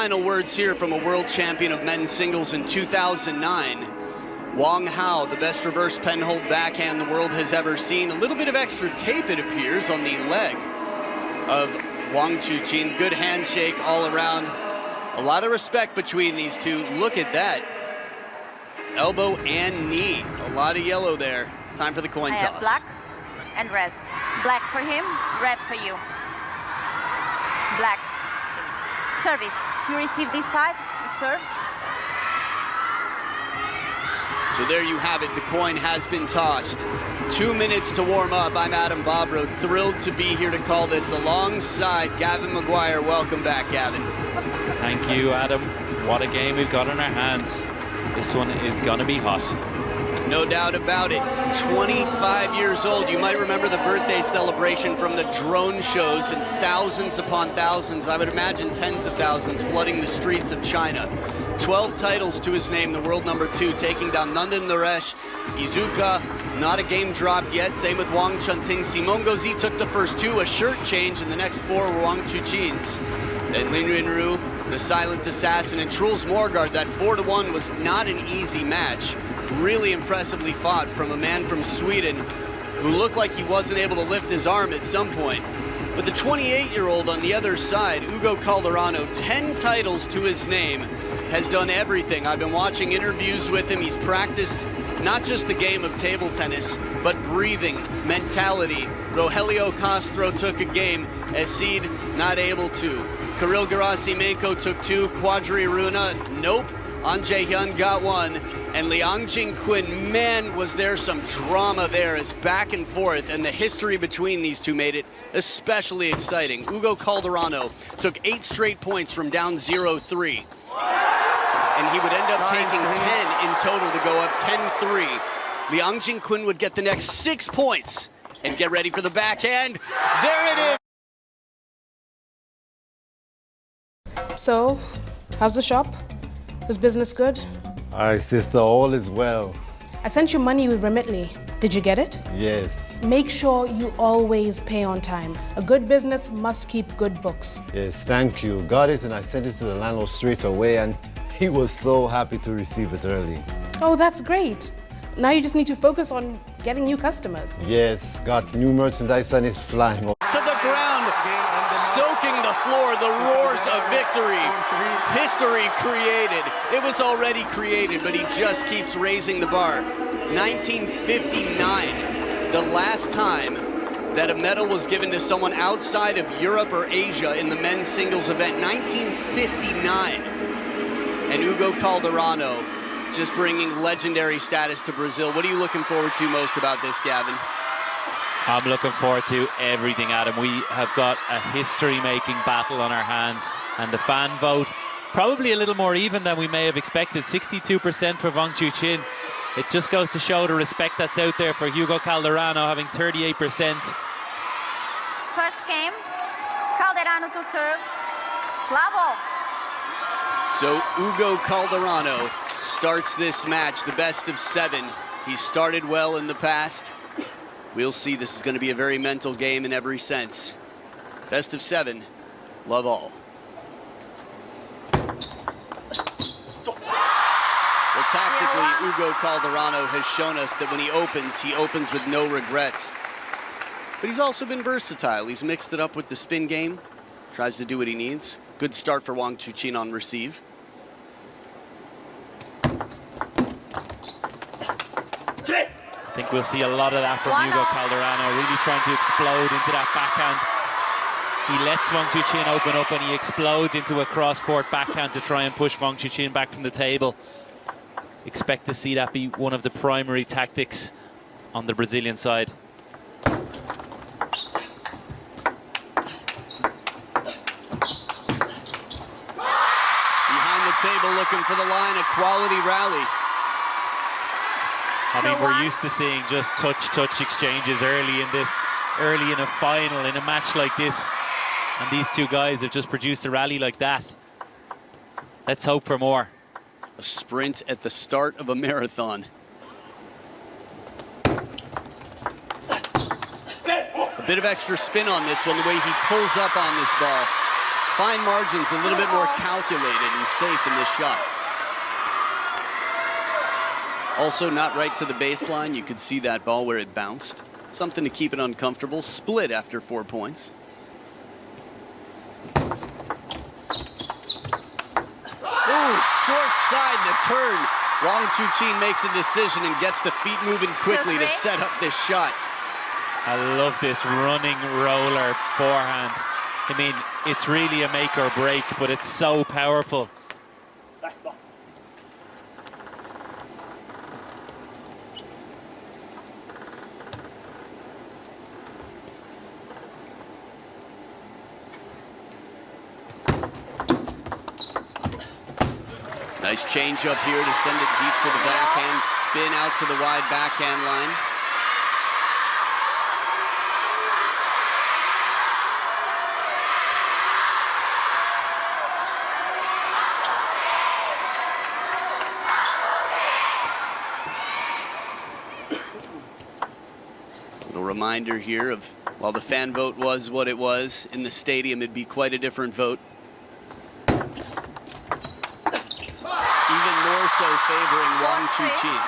Final words here from a world champion of men's singles in 2009. Wang Hao, the best reverse penhold backhand the world has ever seen. A little bit of extra tape, it appears, on the leg of Wang CHUQIN. Good handshake all around. A lot of respect between these two. Look at that. Elbow and knee. A lot of yellow there. Time for the coin toss. Black and red. Black for him, red for you. Black. Service. You receive this side, serves. So there you have it. The coin has been tossed. 2 minutes to warm up. I'm Adam Bobrow, thrilled to be here to call this alongside Gavin Maguire. Welcome back, Gavin. Thank you, Adam. What a game we've got in our hands. This one is gonna be hot. No doubt about it. 25 years old. You might remember the birthday celebration from the drone shows, and thousands upon thousands, I would imagine tens of thousands, flooding the streets of China. 12 titles to his name, the world #2, taking down Nandan Naresh, Izuka. Not a game dropped yet. Same with Wang Chunting. Simon Gauzy took the first two, a shirt change, and the next four were Wang CHUQIN's. Then Lin Yunru, the silent assassin, and Truls Morgard. That 4-1 was not an easy match. Really impressively fought from a man from Sweden who looked like he wasn't able to lift his arm at some point. But the 28-year-old on the other side, HUGO Calderano, 10 titles to his name, has done everything. I've been watching interviews with him. He's practiced not just the game of table tennis, but breathing, mentality. Rogelio Castro took a game, Esid not able to. Kirill Gerasimenko took two, Quadri Runa, nope. An Jae-hyun got one, and Liang Jing-Quinn, man, was there some drama there as back and forth, and the history between these two made it especially exciting. HUGO Calderano took 8 straight points from down 0-3, and he would end up taking 10 in total to go up 10-3. Liang Jing-Quinn would get the next 6 points, and get ready for the backhand. There it is! So, how's the shop? Is business good? Hi, sister, all is well. I sent you money with Remitly. Did you get it? Yes. Make sure you always pay on time. A good business must keep good books. Yes, thank you. Got it, and I sent it to the landlord straight away, and he was so happy to receive it early. Oh, that's great. Now you just need to focus on getting new customers. Yes, got new merchandise and it's flying. To the ground, soaking the floor, the roars of victory. History created. It was already created, but he just keeps raising the bar. 1959, the last time that a medal was given to someone outside of Europe or Asia in the men's singles event. 1959. And HUGO Calderano just bringing legendary status to Brazil. What are you looking forward to most about this, Gavin? I'm looking forward to everything, Adam. We have got a history-making battle on our hands, and the fan vote probably a little more even than we may have expected. 62% for Wang CHUQIN. It just goes to show the respect that's out there for HUGO Calderano, having 38%. First game, Calderano to serve. Bravo. So HUGO Calderano starts this match, the best of 7. He started well in the past. We'll see. This is going to be a very mental game in every sense. Best of 7, love all. Well, tactically, HUGO Calderano has shown us that when he opens with no regrets. But he's also been versatile. He's mixed it up with the spin game, tries to do what he needs. Good start for Wang CHUQIN on receive. I think we'll see a lot of that from HUGO Calderano, really trying to explode into that backhand. He lets Wang CHUQIN open up and he explodes into a cross-court backhand to try and push Wang CHUQIN back from the table. Expect to see that be one of the primary tactics on the Brazilian side. Behind the table looking for the line, a quality rally. I mean, we're used to seeing just touch exchanges early in a final, in a match like this. And these two guys have just produced a rally like that. Let's hope for more. A sprint at the start of a marathon. A bit of extra spin on this one, the way he pulls up on this ball. fine margins, a little bit more calculated and safe in this shot. Also not right to the baseline. You could see that ball where it bounced. Something to keep it uncomfortable. Split after 4 points. Ooh, short side, the turn. Wang CHUQIN makes a decision and gets the feet moving quickly to set up this shot. I love this running roller forehand. I mean, it's really a make or break, but it's so powerful. Nice change up here to send it deep to the backhand, spin out to the wide backhand line. Little reminder here of, while the fan vote was what it was, in the stadium it'd be quite a different vote. So favoring Wang CHUQIN.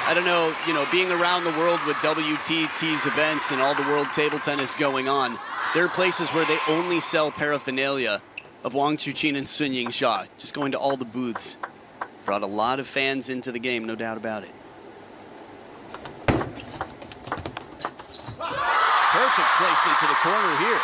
I don't know, being around the world with WTT's events and all the world table tennis going on, there are places where they only sell paraphernalia of Wang CHUQIN and Sun Ying-sha, just going to all the booths. Brought a lot of fans into the game, no doubt about it. Perfect placement to the corner here. 3-5.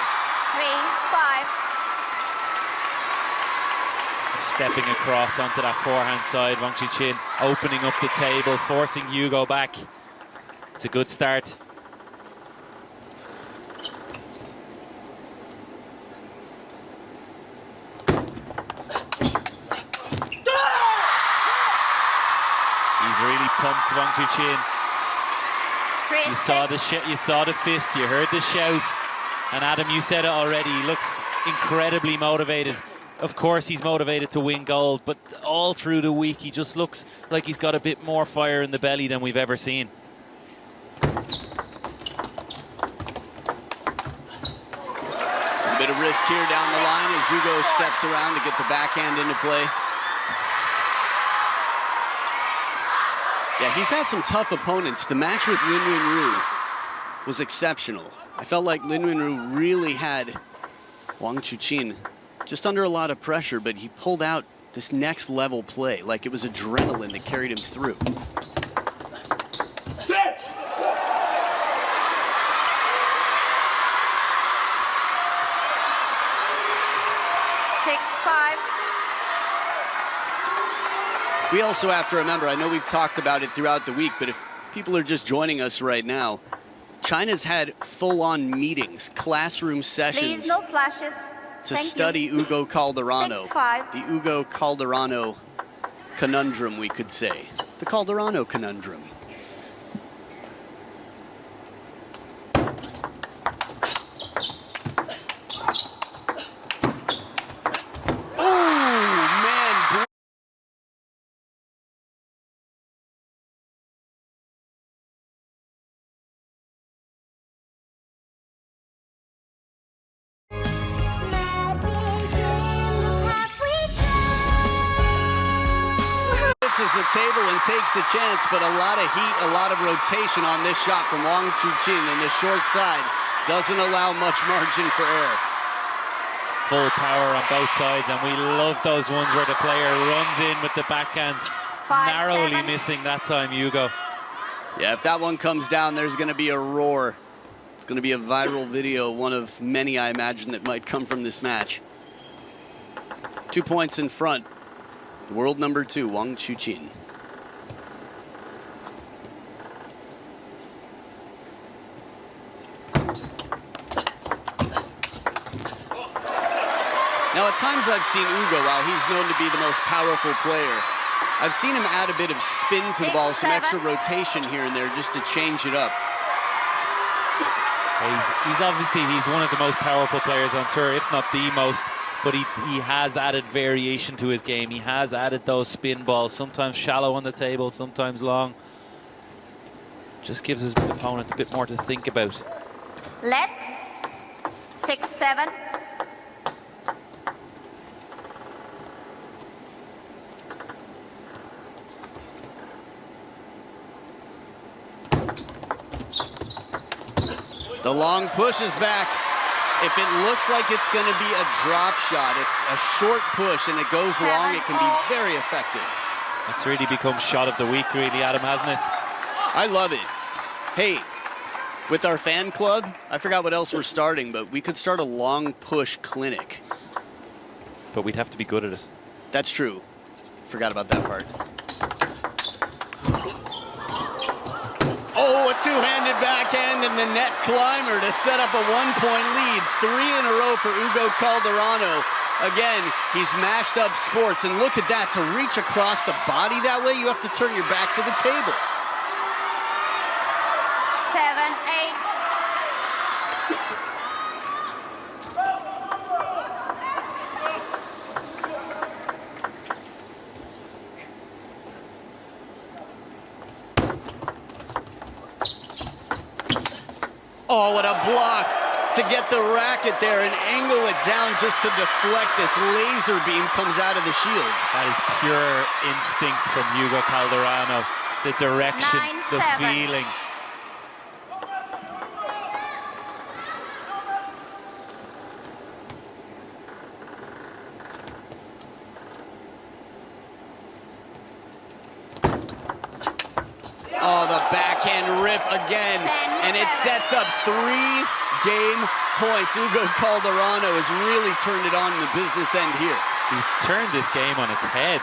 Stepping across onto that forehand side, Wang CHUQIN opening up the table, forcing Hugo back. It's a good start. He's really pumped, Wang CHUQIN. You saw the fist, you heard the shout. And Adam, you said it already, he looks incredibly motivated. Of course he's motivated to win gold, but all through the week he just looks like he's got a bit more fire in the belly than we've ever seen. A bit of risk here down the line as Hugo steps around to get the backhand into play. Yeah, he's had some tough opponents. The match with Lin Wenru was exceptional. I felt like Lin Wenru really had Wang CHUQIN just under a lot of pressure, but he pulled out this next level play like it was adrenaline that carried him through. 6-5. We also have to remember, I know we've talked about it throughout the week, but if people are just joining us right now, China's had full-on meetings, classroom sessions. Please, no flashes. To study HUGO Calderano. 6-5. The HUGO Calderano conundrum, we could say. The Calderano conundrum. The table and takes the chance, but a lot of heat, a lot of rotation on this shot from Wang CHUQIN, and the short side doesn't allow much margin for error. Full power on both sides, and we love those ones where the player runs in with the backhand, narrowly missing that time, Hugo. Yeah, if that one comes down, there's going to be a roar. It's going to be a viral video, one of many, I imagine, that might come from this match. 2 points in front. The world number 2, Wang CHUQIN. Now, at times I've seen HUGO, while he's known to be the most powerful player, I've seen him add a bit of spin to the ball, some extra rotation here and there just to change it up. He's obviously, he's one of the most powerful players on tour, if not the most. But he has added variation to his game. He has added those spin balls, sometimes shallow on the table, sometimes long. Just gives his opponent a bit more to think about. Let 6-7. The long push is back. If it looks like it's going to be a drop shot, it's a short push and it goes long, it can be very effective. It's really become shot of the week, really, Adam, hasn't it? I love it. Hey, with our fan club, I forgot what else we're starting, but we could start a long push clinic. But we'd have to be good at it. That's true. Forgot about that part. Oh, a two-handed backhand and the net climber to set up a one-point lead. 3 in a row for HUGO Calderano. Again, he's mashed up sports, and look at that. To reach across the body that way, you have to turn your back to the table. 7-8. Oh, what a block to get the racket there and angle it down just to deflect. This laser beam comes out of the shield. That is pure instinct from HUGO Calderano. The direction, the 9-7. feeling. Oh, the backhand rip again. 10-7. And it sets up 3 game points. HUGO Calderano has really turned it on in the business end here. He's turned this game on its head.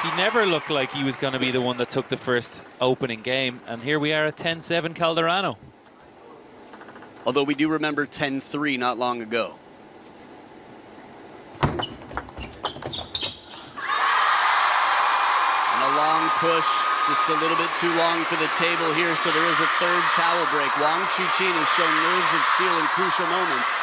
He never looked like he was going to be the one that took the first opening game. And here we are at 10-7 Calderano. Although we do remember 10-3 not long ago. And a long push. Just a little bit too long for the table here, so there is a third towel break. Wang CHUQIN has shown nerves of steel in crucial moments.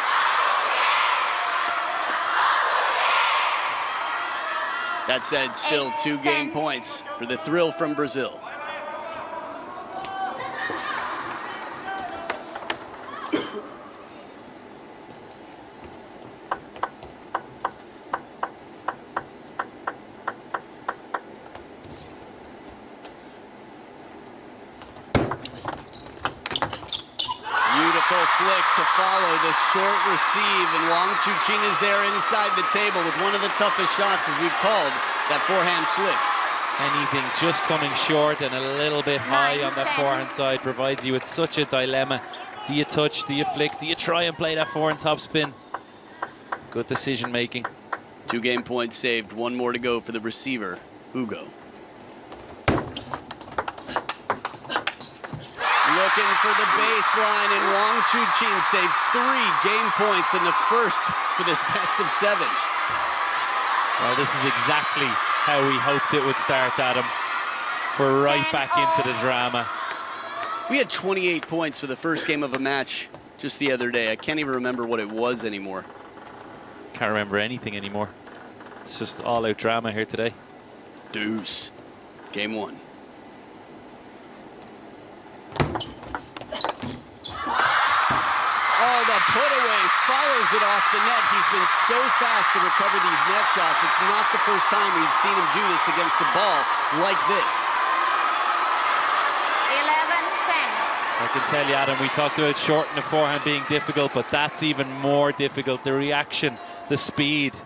That said, still 2 game points for the thrill from Brazil. Flick to follow the short receive, and Wang CHUQIN is there inside the table with one of the toughest shots, as we've called, that forehand flick. Anything just coming short and a little bit high on that 9-10. forehand side provides you with such a dilemma. Do you touch, do you flick, do you try and play that forehand topspin? Good decision making. 2 game points saved, 1 more to go for the receiver, HUGO. Looking for the baseline, and Wang CHUQIN saves 3 game points in the first for this best of 7. Well, this is exactly how we hoped it would start, Adam. We're right back into the drama. We had 28 points for the first game of a match just the other day. I can't even remember what it was anymore. Can't remember anything anymore. It's just all-out drama here today. Deuce. Game 1. Oh, the put away follows it off the net. He's been so fast to recover these net shots. It's not the first time we've seen him do this against a ball like this. 11-10. I can tell you, Adam, we talked about short and the forehand being difficult, but that's even more difficult. The reaction, the speed.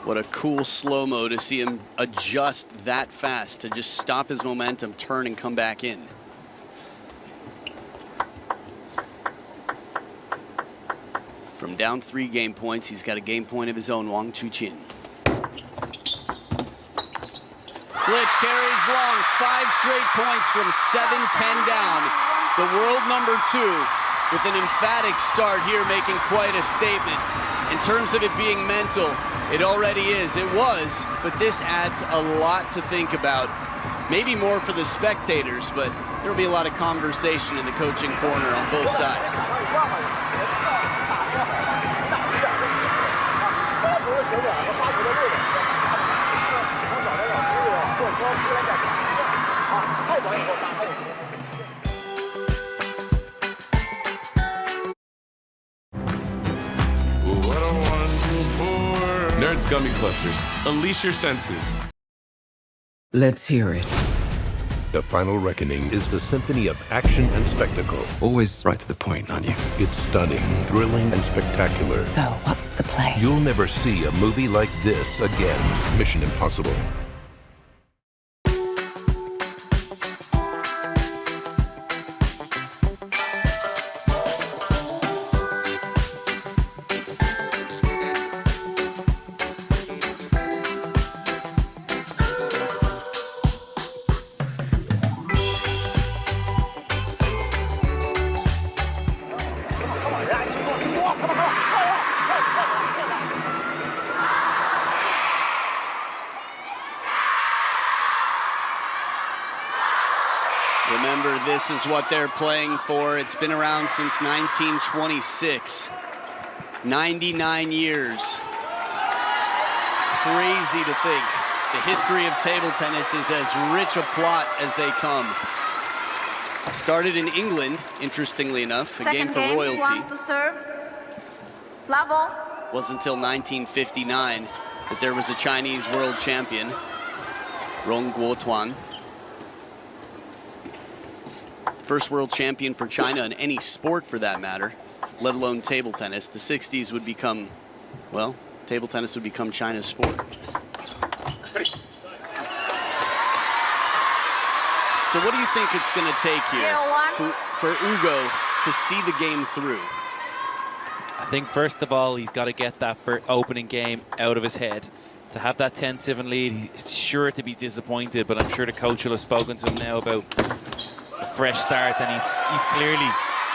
What a cool slow-mo to see him adjust that fast to just stop his momentum, turn, and come back in. From down 3 game points, he's got a game point of his own, Wang CHUQIN. Flick carries long, 5 straight points from 7-10 down. The world number 2 with an emphatic start here, making quite a statement. In terms of it being mental, it already is. It was, but this adds a lot to think about. Maybe more for the spectators, but there will be a lot of conversation in the coaching corner on both sides. Nerds Gummy Clusters. Unleash your senses. Let's hear it. The Final Reckoning is the symphony of action and spectacle. Always right to the point, aren't you? It's stunning, thrilling, and spectacular. So, what's the play? You'll never see a movie like this again. Mission Impossible. Remember, this is what they're playing for. It's been around since 1926. 99 years. Crazy to think. The history of table tennis is as rich a plot as they come. Started in England, interestingly enough, a game for royalty. Wang to serve. Level. Wasn't until 1959 that there was a Chinese world champion, Rong Guotuan. First world champion for China in any sport for that matter, let alone table tennis. The 60s would become, well, table tennis would become China's sport. So what do you think it's going to take here for HUGO to see the game through? I think first of all, he's got to get that opening game out of his head. To have that 10-7 lead, he's sure to be disappointed, but I'm sure the coach will have spoken to him now about a fresh start, and he's clearly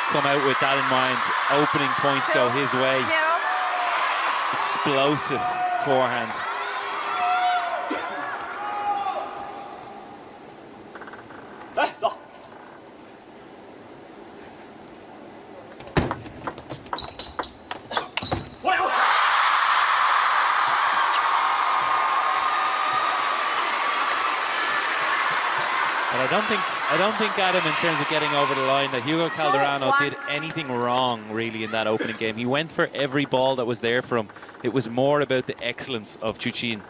come out with that in mind. Opening points go his way. Explosive forehand. I don't think, Adam, in terms of getting over the line, that HUGO Calderano did anything wrong, really, in that opening game. He went for every ball that was there for him. It was more about the excellence of CHUQIN.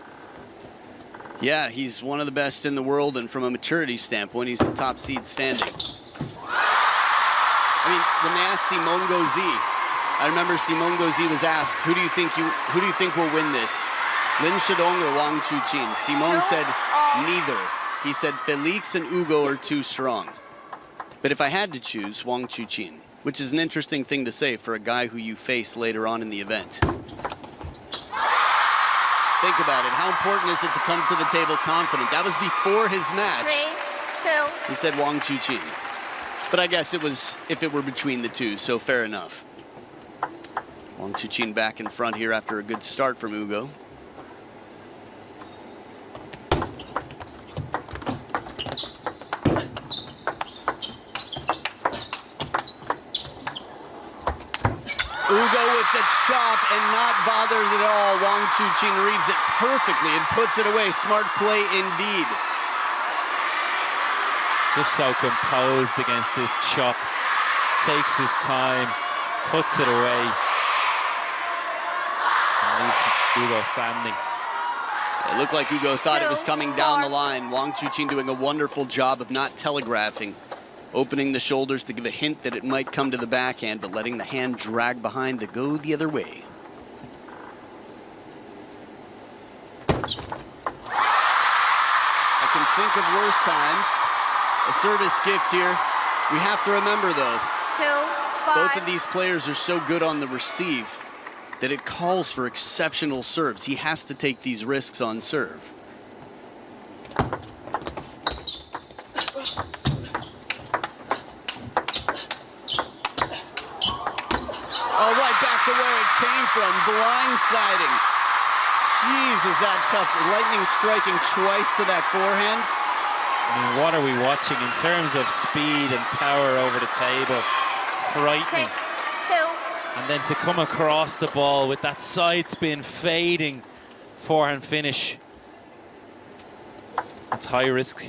Yeah, he's one of the best in the world, and from a maturity standpoint, he's the top seed standing. I mean, when they asked Simone Gauzy, I remember Simone Gauzy was asked, who do you think will win this? Lin Shidong or Wang CHUQIN? Simone said, neither. He said Felix and HUGO are too strong. But if I had to choose, Wang CHUQIN, which is an interesting thing to say for a guy who you face later on in the event. Think about it. How important is it to come to the table confident? That was before his match. 3, 2. He said Wang CHUQIN. But I guess it was if it were between the two, so fair enough. Wang CHUQIN back in front here after a good start from HUGO. HUGO with the chop and not bothered at all. Wang CHUQIN reads it perfectly and puts it away. Smart play indeed. Just so composed against this chop. Takes his time, puts it away. And leaves HUGO standing. It looked like HUGO thought it was coming down the line. Wang CHUQIN doing a wonderful job of not telegraphing. Opening the shoulders to give a hint that it might come to the backhand, but letting the hand drag behind to go the other way. I can think of worse times. A service gift here. We have to remember, though, 2, 5. both of these players are so good on the receive that it calls for exceptional serves. He has to take these risks on serve. Oh, right back to where it came from, blindsiding. Jeez, is that tough. Lightning striking twice to that forehand. I mean, what are we watching in terms of speed and power over the table? Frightening. 6, 2. And then to come across the ball with that side spin fading forehand finish. It's high risk.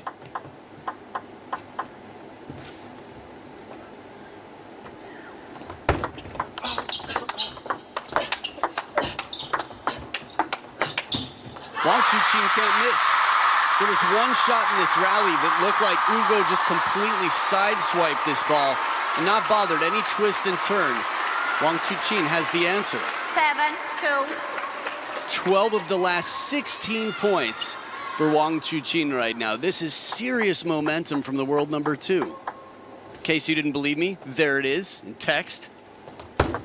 Wang CHUQIN can't miss. There was one shot in this rally that looked like Hugo just completely sideswiped this ball and not bothered any twist and turn. Wang CHUQIN has the answer. 7-2. 12 of the last 16 points for Wang CHUQIN right now. This is serious momentum from the world number 2. In case you didn't believe me, there it is in text. You know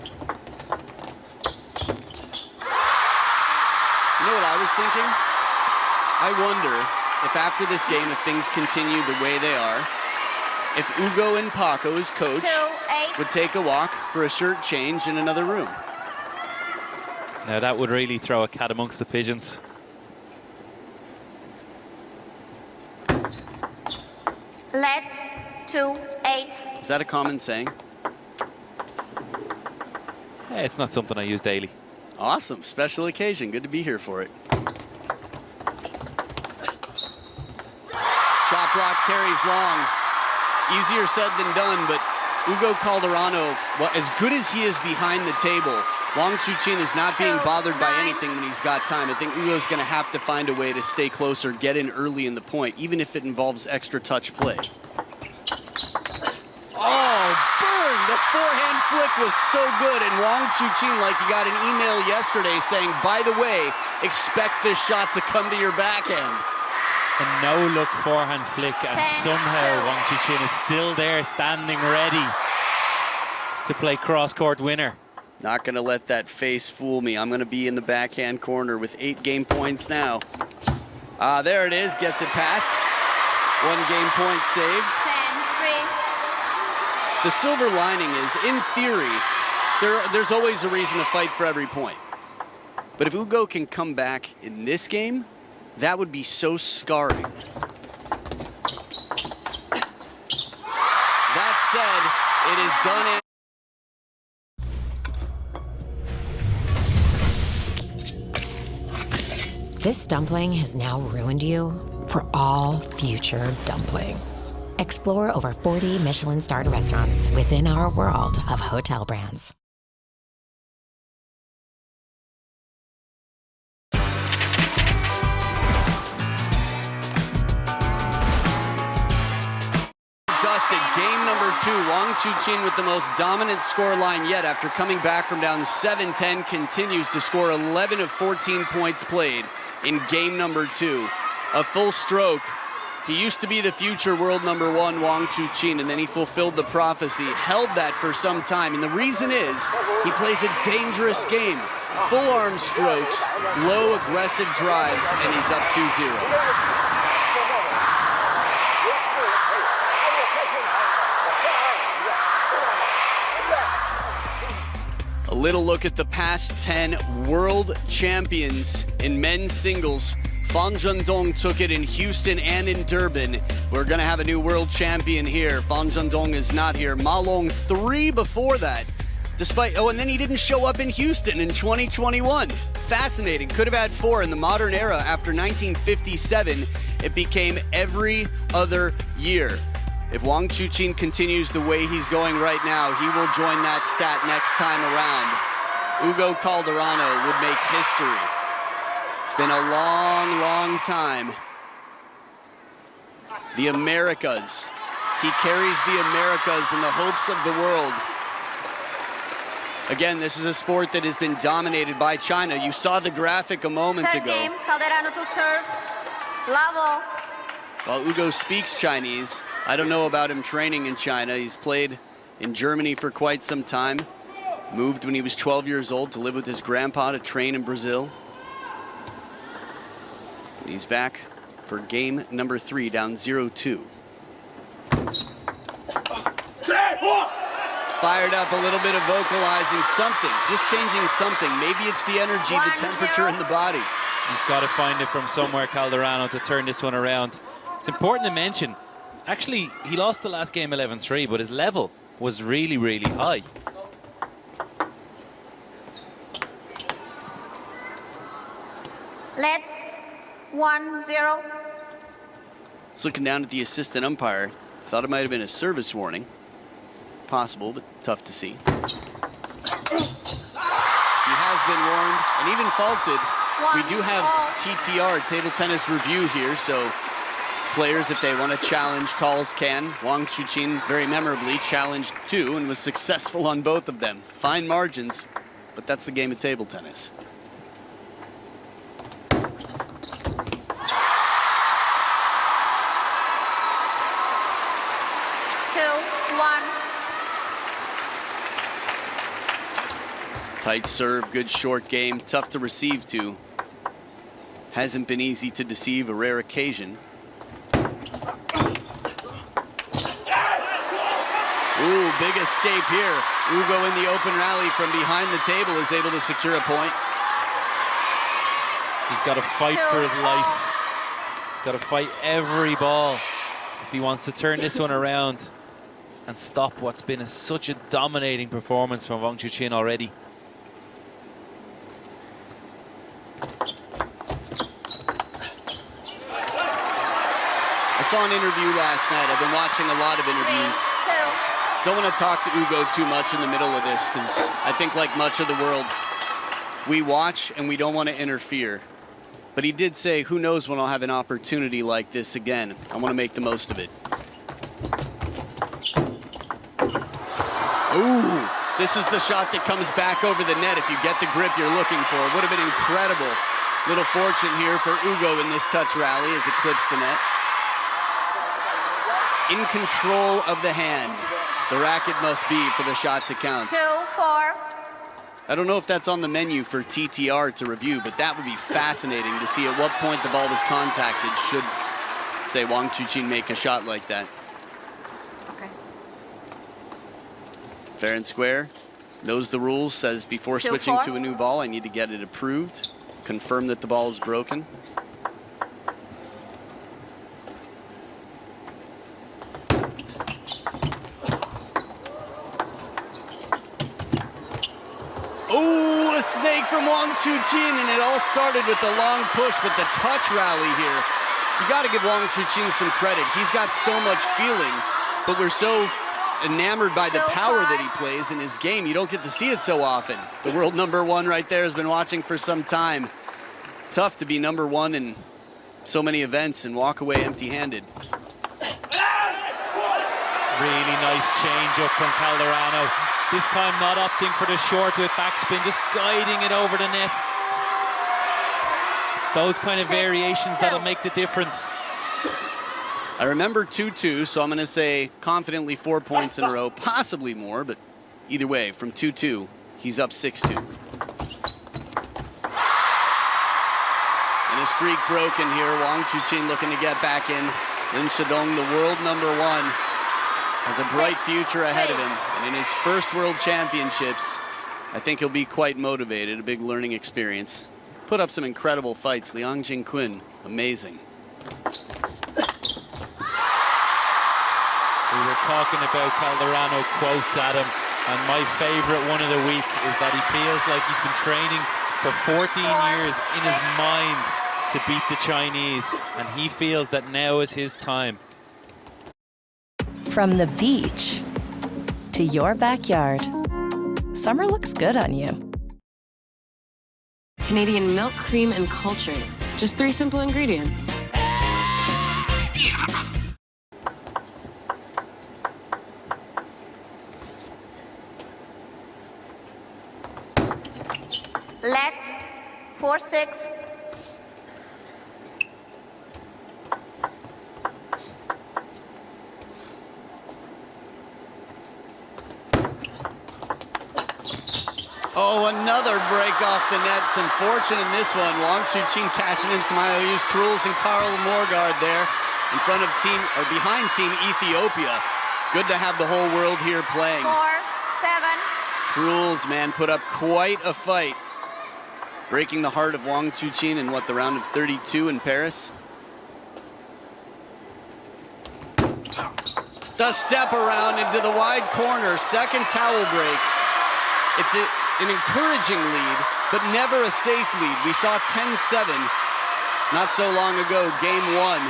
what I was thinking? I wonder if after this game, if things continue the way they are, if Hugo and Paco, his coach, would take a walk for a shirt change in another room. Now that would really throw a cat amongst the pigeons. Let 2-8. Is that a common saying? Yeah, it's not something I use daily. Awesome, special occasion. Good to be here for it. Shot block carries long. Easier said than done, but Hugo Calderano, well, as good as he is behind the table, Wang CHUQIN is not being bothered by anything when he's got time. I think Hugo's going to have to find a way to stay closer, get in early in the point, even if it involves extra touch play. Oh, burn! The forehand flick was so good, and Wang CHUQIN, like he got an email yesterday saying, by the way, expect this shot to come to your backhand. A no-look forehand flick, and somehow Wang CHUQIN is still there, standing ready to play cross-court winner. Not going to let that face fool me. I'm going to be in the backhand corner with 8 game points now. There it is, gets it past. 1 game point saved. 10-3. The silver lining is, in theory, there's always a reason to fight for every point. But if Hugo can come back in this game, that would be so scarring. That said, it is done. This dumpling has now ruined you for all future dumplings. Explore over 40 Michelin-starred restaurants within our world of hotel brands. Dusted. Game number 2. Wang CHUQIN with the most dominant scoreline yet after coming back from down 7-10 continues to score 11 of 14 points played in game number 2. A full stroke. He used to be the future world number 1, Wang CHUQIN, and then he fulfilled the prophecy, held that for some time, and the reason is he plays a dangerous game. Full arm strokes, low aggressive drives, and he's up 2-0. A little look at the past 10 world champions in men's singles. Fan Zhendong took it in Houston and in Durban. We're going to have a new world champion here. Fan Zhendong is not here. Ma Long 3 before that. Despite, and then he didn't show up in Houston in 2021. Fascinating. Could have had 4 in the modern era. After 1957, it became every other year. If Wang CHUQIN continues the way he's going right now, he will join that stat next time around. Hugo Calderano would make history. It's been a long, long time. The Americas. He carries the Americas in the hopes of the world. Again, this is a sport that has been dominated by China. You saw the graphic a moment ago. Game, Calderano to serve. Lavo. While Hugo speaks Chinese, I don't know about him training in China. He's played in Germany for quite some time. Moved when he was 12 years old to live with his grandpa to train in Brazil. He's back for game number 3, down 0-2. Fired up, a little bit of vocalizing something, just changing something. Maybe it's the energy, the temperature in the body. He's got to find it from somewhere, Calderano, to turn this one around. It's important to mention, actually, he lost the last game 11-3, but his level was really, really high. Let 1-0. Just looking down at the assistant umpire, thought it might have been a service warning. Possible, but tough to see. He has been warned and even faulted. We do have TTR, table tennis review here, so players, if they want to challenge, calls can. Wang CHUQIN very memorably challenged 2 and was successful on both of them. Fine margins, but that's the game of table tennis. Tight serve, good short game, tough to receive to. Hasn't been easy to deceive, a rare occasion. Ooh, big escape here. HUGO in the open rally from behind the table is able to secure a point. He's got to fight for his life. Got to fight every ball if he wants to turn this one around and stop what's been such a dominating performance from Wang CHUQIN already. I saw an interview last night. I've been watching a lot of interviews. Don't want to talk to HUGO too much in the middle of this, because I think like much of the world, we watch and we don't want to interfere. But he did say, who knows when I'll have an opportunity like this again. I want to make the most of it. Ooh, this is the shot that comes back over the net if you get the grip you're looking for. It would have been incredible. Little fortune here for HUGO in this touch rally as it clips the net. In control of the hand. The racket must be for the shot to count. 2-4. I don't know if that's on the menu for TTR to review, but that would be fascinating to see at what point the ball was contacted should, say, Wang CHUQIN make a shot like that. Okay. Fair and square. Knows the rules, says before switching to a new ball, I need to get it approved. Confirm that the ball is broken. Oh, a snake from Wang CHUQIN, and it all started with the long push, but the touch rally here. You got to give Wang CHUQIN some credit. He's got so much feeling, but we're so enamored by the power that he plays in his game. You don't get to see it so often. The world #1 right there has been watching for some time. Tough to be #1 in so many events and walk away empty-handed. Really nice change up from Calderano. This time not opting for the short with backspin, just guiding it over the net. It's those kind of variations that'll make the difference. I remember 2-2, so I'm going to say confidently 4 points in a row, possibly more, but either way, from 2-2, he's up 6-2. And a streak broken here. Wang CHUQIN looking to get back in. Lin Shidong, the world #1, has a bright future ahead of him. And in his first World Championships, I think he'll be quite motivated, a big learning experience. Put up some incredible fights. Liang Jingquin, amazing. We were talking about Calderano quotes, Adam, and my favorite one of the week is that he feels like he's been training for 14 years in his mind to beat the Chinese, and he feels that now is his time. From the beach to your backyard, summer looks good on you. Canadian milk, cream, and cultures. Just 3 simple ingredients. Let 4-6. Oh, another break off the net. Some fortune in this one. Wang CHUQIN cashing in some IOUs. Truls and Karl Morgard there in front of behind team Ethiopia. Good to have the whole world here playing. 4-7. Truls, man, put up quite a fight. Breaking the heart of Wang CHUQIN in the round of 32 in Paris. The step around into the wide corner. Second towel break. It's an encouraging lead, but never a safe lead. We saw 10-7 not so long ago, game 1,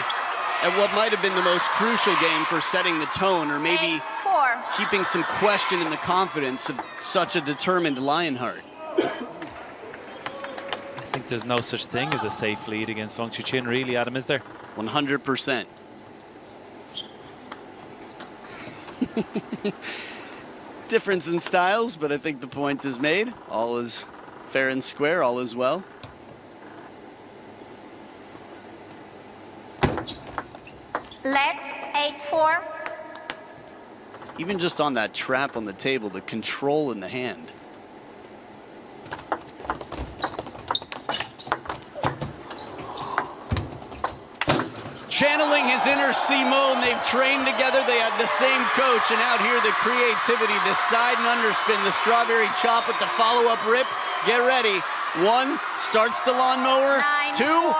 at what might have been the most crucial game for setting the tone, or maybe 8-4. keeping some question in the confidence of such a determined Lionheart. I think there's no such thing as a safe lead against Wang CHUQIN, really, Adam, is there? 100%. Difference in styles, but I think the point is made. All is fair and square, all is well. Let 8-4. Even just on that trap on the table, the control in the hand. Channeling his inner Simone, they've trained together, they had the same coach, and out here the creativity, the side and underspin, the strawberry chop with the follow-up rip. Get ready. 1, starts the lawnmower. 2,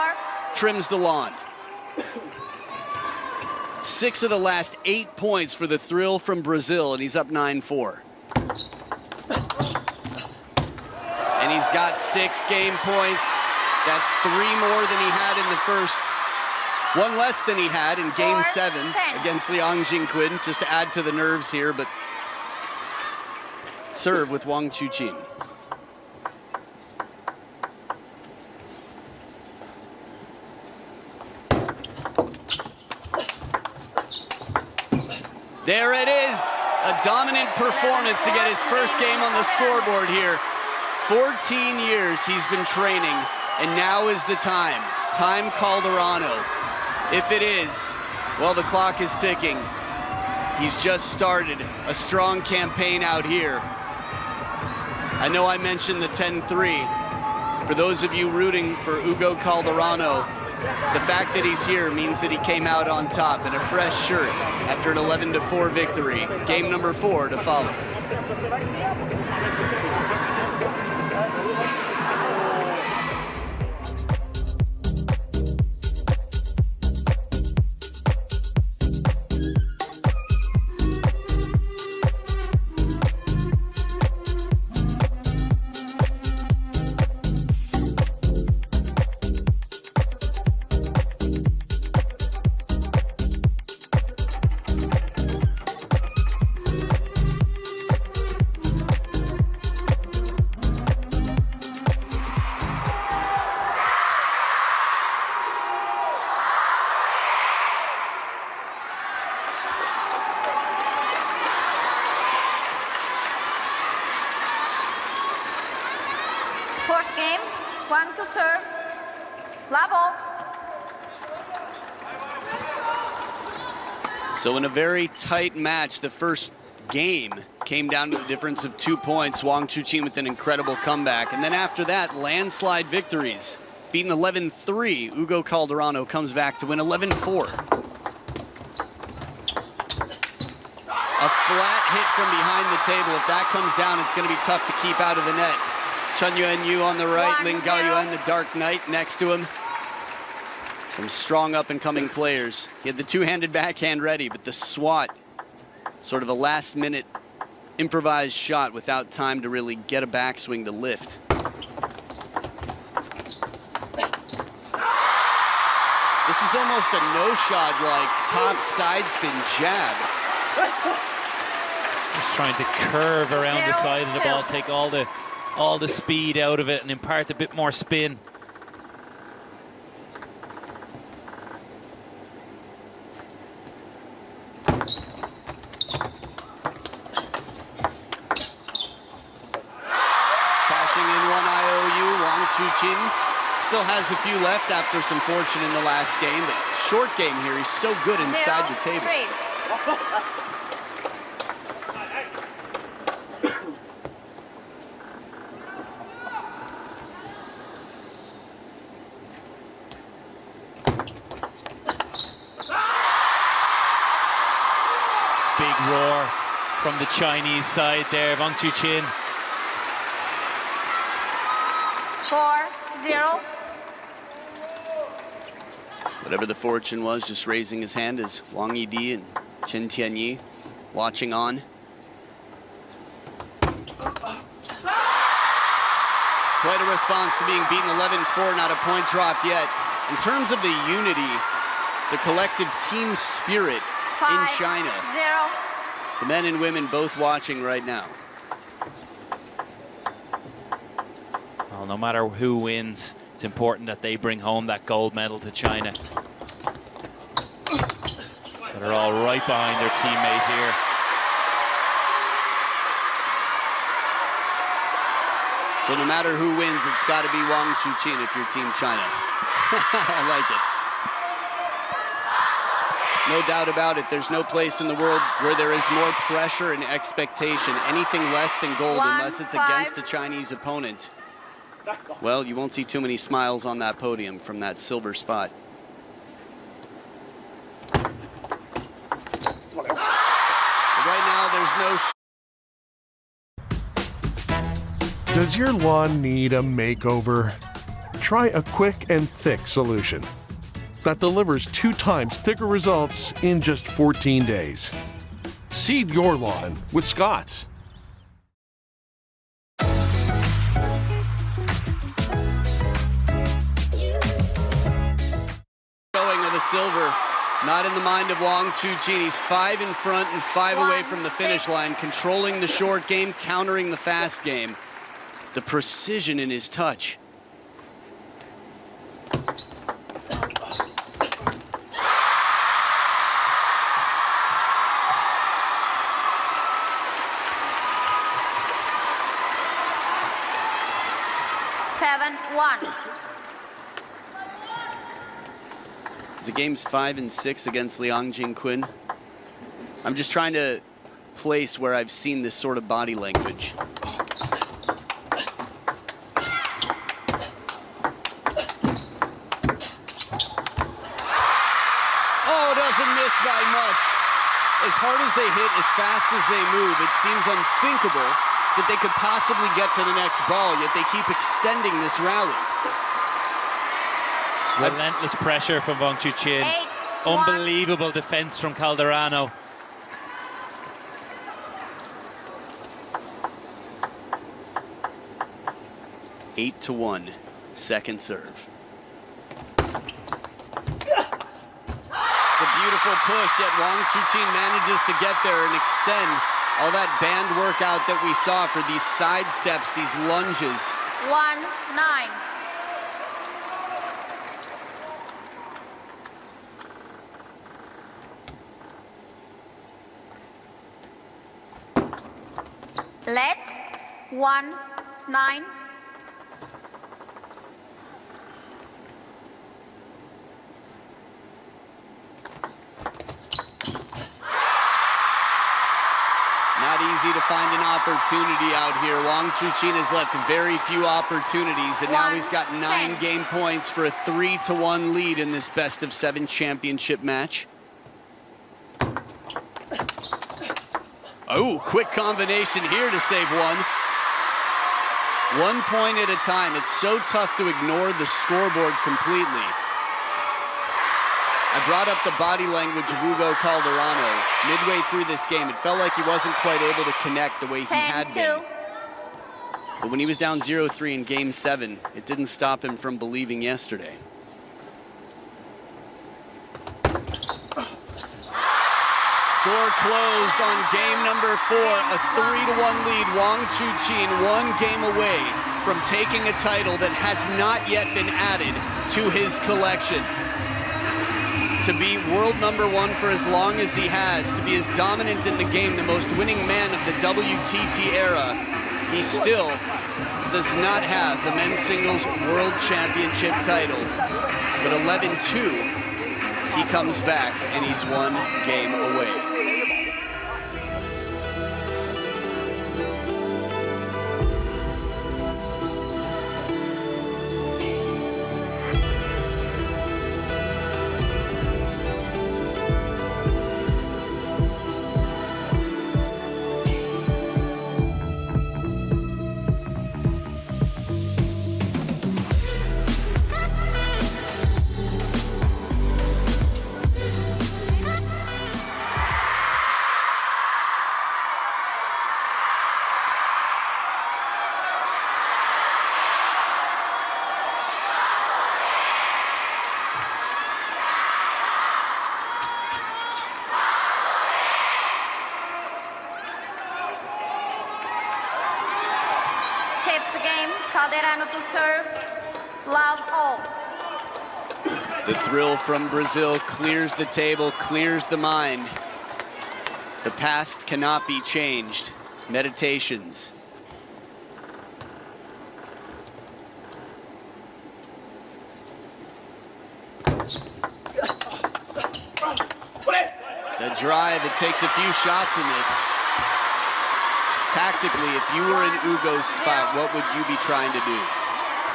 trims the lawn. 6 of the last 8 points for the Thrill from Brazil, and he's up 9-4. And he's got 6 game points. That's 3 more than he had in the first. 1 less than he had in game 7 against Liang Jingquin, just to add to the nerves here, but serve with Wang CHUQIN. There it is, a dominant performance to get his first game on the scoreboard here. 14 years he's been training, and now is the time. Time Calderano. If it is, well, the clock is ticking. He's just started a strong campaign out here. I know I mentioned the 10-3. For those of you rooting for HUGO Calderano, the fact that he's here means that he came out on top in a fresh shirt after an 11-4 victory. Game number 4 to follow. Fourth game, Wang to serve. Level. So in a very tight match, the first game came down to the difference of 2 points. Wang CHUQIN with an incredible comeback. And then after that, landslide victories. Beaten 11-3, HUGO Calderano comes back to win 11-4. A flat hit from behind the table. If that comes down, it's going to be tough to keep out of the net. Chen Yuanyu on the right, Lin Gaoyuan, the Dark Knight, next to him. Some strong up-and-coming players. He had the two-handed backhand ready, but the swat, sort of a last-minute improvised shot without time to really get a backswing to lift. This is almost a no-shot, like top side spin jab. Just trying to curve around the side of the ball, take all the speed out of it and impart a bit more spin. Cashing in one IOU, Wang CHUQIN still has a few left after some fortune in the last game, but short game here, he's so good inside the table. Big roar from the Chinese side there, Wang CHUQIN. 4-0. Whatever the fortune was, just raising his hand as Wang Yidi and Chen Tianyi watching on. Quite a response to being beaten 11-4, not a point drop yet. In terms of the unity, the collective team spirit in China. 5-0. The men and women both watching right now. Well, no matter who wins, it's important that they bring home that gold medal to China. So they're all right behind their teammate here. So no matter who wins, it's got to be Wang CHUQIN if you're Team China. I like it. No doubt about it, there's no place in the world where there is more pressure and expectation. Anything less than gold, unless it's against a Chinese opponent, well, you won't see too many smiles on that podium from that silver spot. But right now, there's no... Does your lawn need a makeover? Try a quick and thick solution that delivers 2 times thicker results in just 14 days. Seed your lawn with Scott's. Showing of the silver, not in the mind of Wang CHUQIN. He's 5 in front and 5 away from the finish line, controlling the short game, countering the fast game. The precision in his touch. The game's 5 and 6 against Liang Jingquin. I'm just trying to place where I've seen this sort of body language. Oh, doesn't miss by much. As hard as they hit, as fast as they move, it seems unthinkable that they could possibly get to the next ball, yet they keep extending this rally. Relentless pressure from Wang CHUQIN. Unbelievable defense from Calderano. Eight to 1, second serve. It's a beautiful push, yet Wang CHUQIN manages to get there and extend all that band workout that we saw for these side steps, these lunges. 1-9. Let 1-9. Not easy to find an opportunity out here. Wang CHUQIN has left very few opportunities, and now he's got 9 game points for a 3-1 lead in this best-of-7 championship match. Oh, quick combination here to save one. 1 point at a time. It's so tough to ignore the scoreboard completely. I brought up the body language of HUGO Calderano midway through this game. It felt like he wasn't quite able to connect the way he had been. But when he was down 0-3 in Game 7, it didn't stop him from believing yesterday. Door closed on game number 4, a 3-1 lead. Wang CHUQIN 1 game away from taking a title that has not yet been added to his collection. To be world #1 for as long as he has, to be as dominant in the game, the most winning man of the WTT era, he still does not have the men's singles world championship title. But 11-2, he comes back and he's 1 game away. Fifth game, Calderano to serve. Love all. The thrill from Brazil clears the table, clears the mind. The past cannot be changed. Meditations. The drive, it takes a few shots in this. Tactically, if you were in Hugo's spot, what would you be trying to do?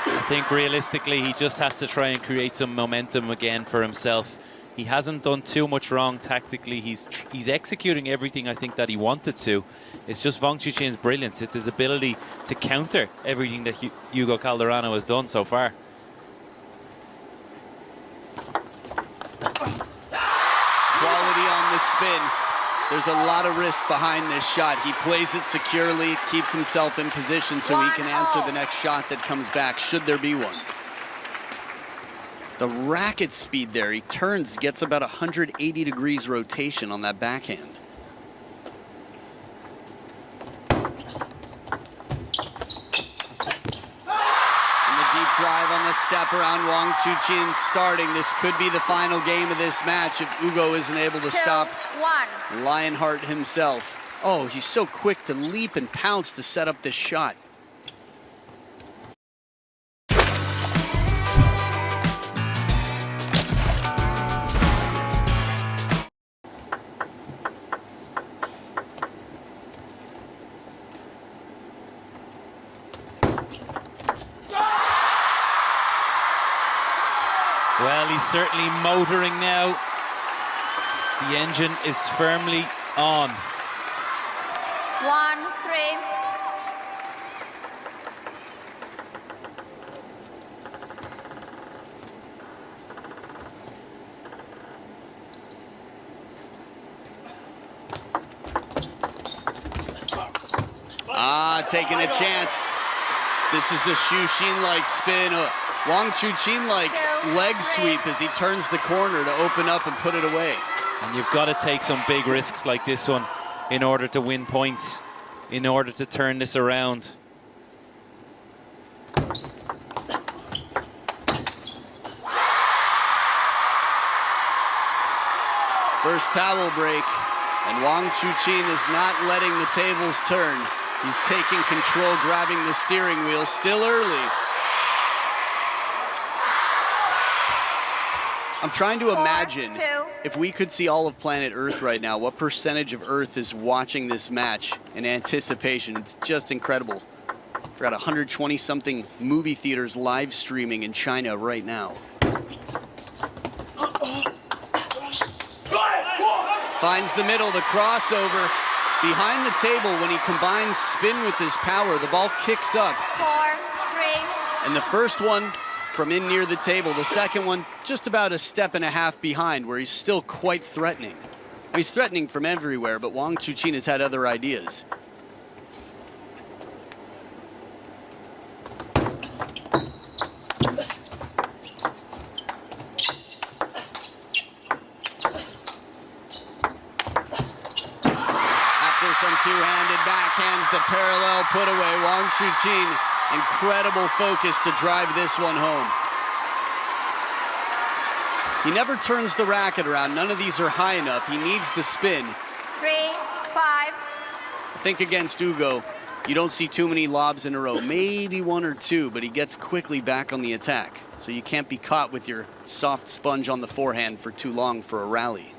I think realistically, he just has to try and create some momentum again for himself. He hasn't done too much wrong tactically. He's executing everything I think that he wanted to. It's just Wang Chuqin's brilliance. It's his ability to counter everything that Hugo Calderano has done so far. Quality on the spin. There's a lot of risk behind this shot. He plays it securely, keeps himself in position so he can answer the next shot that comes back, should there be one. The racket speed there, he turns, gets about 180 degrees rotation on that backhand. Drive on the step around Wang Chuqin starting. This could be the final game of this match if Hugo isn't able to stop Lionheart himself. Oh, he's so quick to leap and pounce to set up this shot. Well, he's certainly motoring now. The engine is firmly on. 1-3. Taking a chance. This is a CHUQIN-like spin. Wang Chuqin-like leg sweep as he turns the corner to open up and put it away. And you've got to take some big risks like this one in order to win points, in order to turn this around. First towel break, and Wang Chuqin is not letting the tables turn. He's taking control, grabbing the steering wheel, still early. I'm trying to imagine if we could see all of planet Earth right now, what percentage of Earth is watching this match in anticipation. It's just incredible. We've got 120-something movie theaters live streaming in China right now. Finds the middle, the crossover. Behind the table, when he combines spin with his power, the ball kicks up. 4-3. And the first one from in near the table. The second one, just about a step and a half behind, where he's still quite threatening. He's threatening from everywhere, but Wang Chuqin has had other ideas. After some two-handed backhands, the parallel put away. Wang Chuqin, incredible focus to drive this one home. He never turns the racket around. None of these are high enough. He needs the spin. 3-5. I think against Hugo, you don't see too many lobs in a row. Maybe one or two, but he gets quickly back on the attack. So you can't be caught with your soft sponge on the forehand for too long for a rally.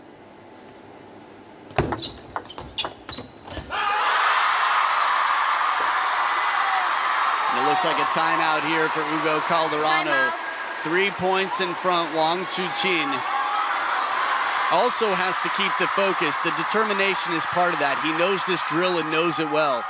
And it looks like a timeout here for Hugo Calderano. 3 points in front. Wang Chuqin also has to keep the focus. The determination is part of that. He knows this drill and knows it well.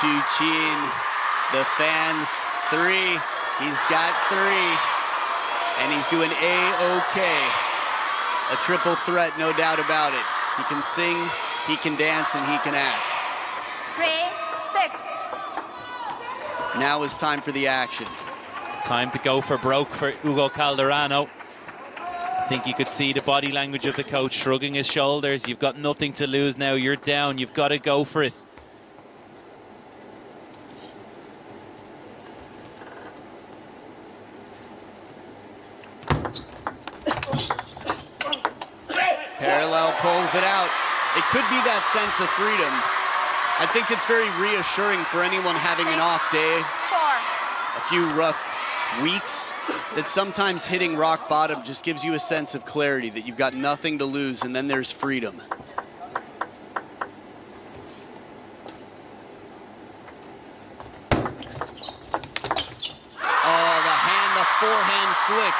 CHUQIN, the fans, 3. He's got 3. And he's doing A-OK. A triple threat, no doubt about it. He can sing, he can dance, and he can act. 3-6. Now is time for the action. Time to go for broke for Hugo Calderano. I think you could see the body language of the coach shrugging his shoulders. You've got nothing to lose now. You're down. You've got to go for it. Parallel pulls it out. It could be that sense of freedom. I think it's very reassuring for anyone having an off day, a few rough weeks, that sometimes hitting rock bottom just gives you a sense of clarity, that you've got nothing to lose, and then there's freedom. Oh, the forehand flick.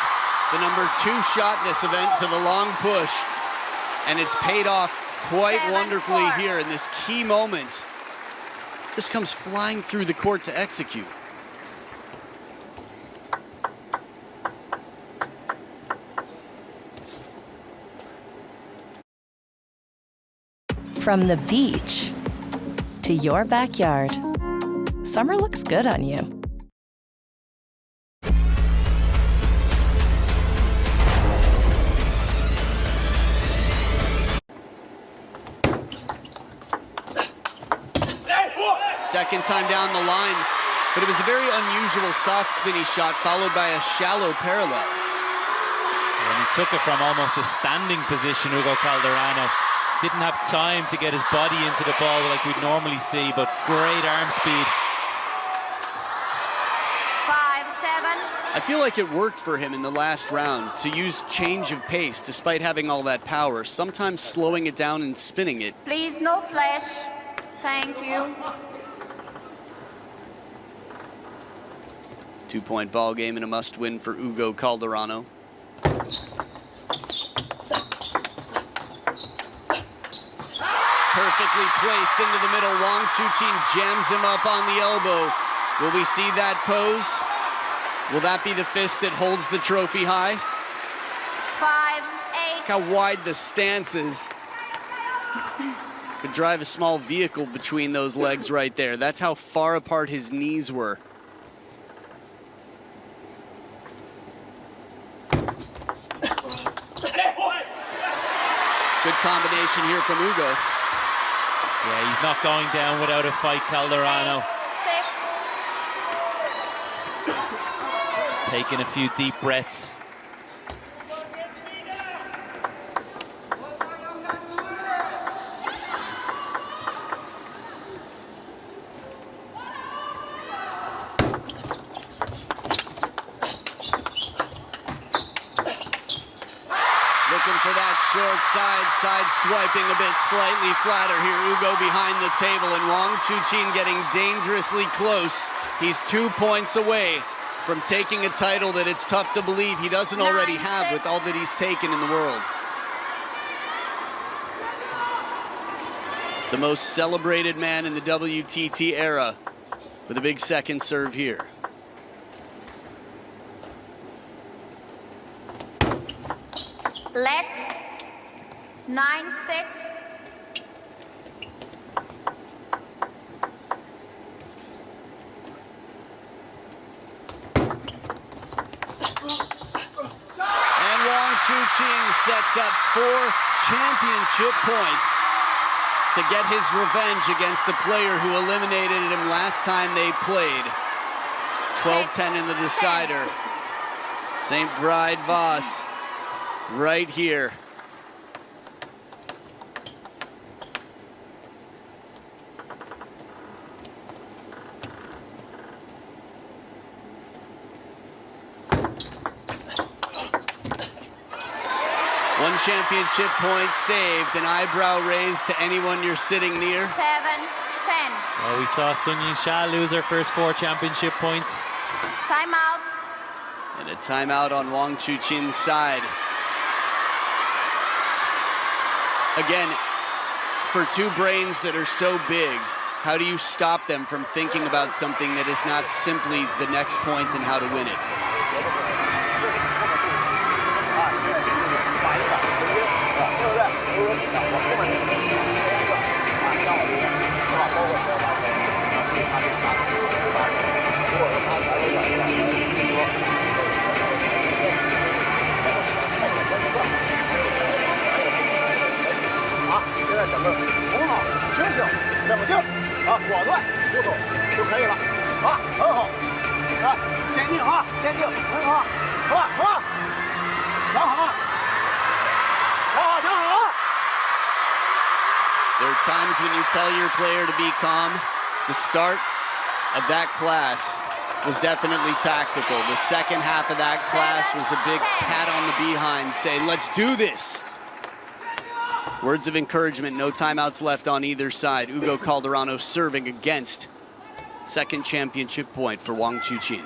The number 2 shot in this event to the long push. And it's paid off quite wonderfully here in this key moment. Just comes flying through the court to execute. From the beach to your backyard, summer looks good on you. Second time down the line, but it was a very unusual soft spinny shot followed by a shallow parallel. And he took it from almost a standing position, Hugo Calderano. Didn't have time to get his body into the ball like we'd normally see, but great arm speed. 5-7. I feel like it worked for him in the last round to use change of pace despite having all that power, sometimes slowing it down and spinning it. Please, no flash. Thank you. 2-point ball game and a must-win for Hugo Calderano. Perfectly placed into the middle. Wang CHUQIN jams him up on the elbow. Will we see that pose? Will that be the fist that holds the trophy high? 5-8. Look how wide the stance is. Could drive a small vehicle between those legs right there. That's how far apart his knees were. Good combination here from Hugo. Yeah, he's not going down without a fight, Calderano. 8-6. Just taking a few deep breaths. Looking for that short side swiping a bit slightly flatter here. Hugo behind the table and Wang CHUQIN getting dangerously close. He's 2 points away from taking a title that it's tough to believe he doesn't already have with all that he's taken in the world. The most celebrated man in the WTT era with a big second serve here. Let 9-6. And Wang CHUQIN sets up 4 championship points to get his revenge against the player who eliminated him last time they played. 12-10 in the decider. St. Bride Voss right here. One championship point saved, an eyebrow raised to anyone you're sitting near. 7-10. Well, we saw Sun Ying-sha lose her first 4 championship points. Timeout. And a timeout on Wang CHUQIN's side. Again, for 2 brains that are so big, How do you stop them from thinking about something that is not simply the next point and how to win it? There are times when you tell your player to be calm. The start of that class was definitely tactical. The second half of that class was a big pat on the behind saying, let's do this. Words of encouragement, no timeouts left on either side. Hugo Calderano serving against second championship point for Wang CHUQIN.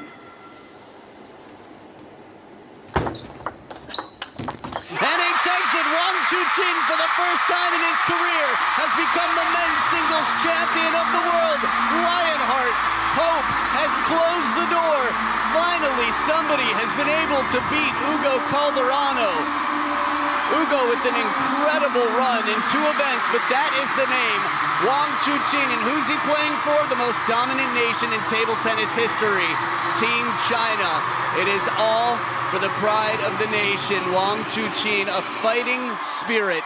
And he takes it. Wang CHUQIN, for the first time in his career, has become the men's singles champion of the world. Lionheart hope has closed the door. Finally, somebody has been able to beat Hugo Calderano. Hugo with an incredible run in 2 events, but that is the name, Wang CHUQIN. And who's he playing for? The most dominant nation in table tennis history, Team China. It is all for the pride of the nation. Wang CHUQIN, a fighting spirit,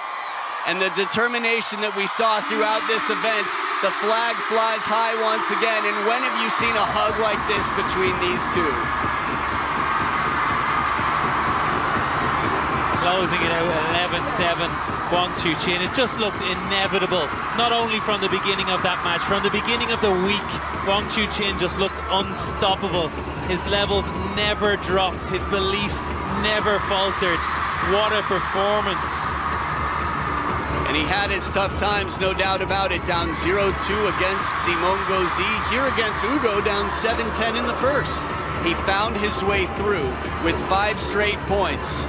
and the determination that we saw throughout this event. The flag flies high once again, and when have you seen a hug like this between these two? Closing it out 11-7, Wang CHUQIN. It just looked inevitable, not only from the beginning of that match, from the beginning of the week, Wang CHUQIN just looked unstoppable. His levels never dropped, his belief never faltered. What a performance. And he had his tough times, no doubt about it. Down 0-2 against Simon Gauzy. Here against Hugo, down 7-10 in the first. He found his way through with 5 straight points.